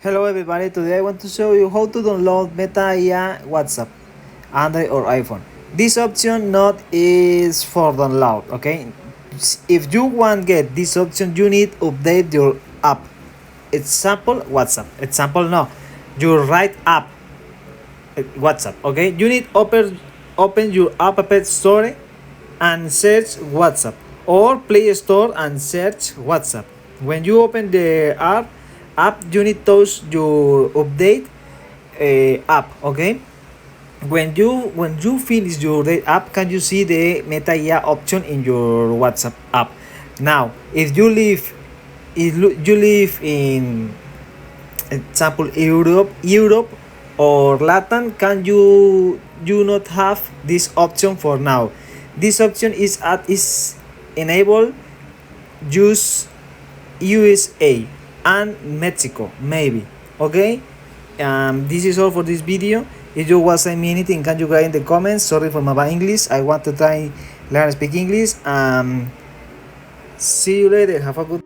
Hello everybody, today I want to show you how to download Meta IA WhatsApp, Android or iPhone. This option not is for download, okay? If you want get this option, you need update your app. Example WhatsApp. Example no, your right app WhatsApp, okay? You need open your app store and search WhatsApp or Play Store and search WhatsApp. When you open the app you need to your update app, okay? When you finish your update app, can you see the Meta IA option in your WhatsApp app? Now if you live in example Europe or Latin, can you not have this option for now? This option is enabled use USA and Mexico maybe, okay? This is all for this video. If you was anything, can you write in the comments? Sorry for my bad English, I want to try learn speak English. See you later, have a good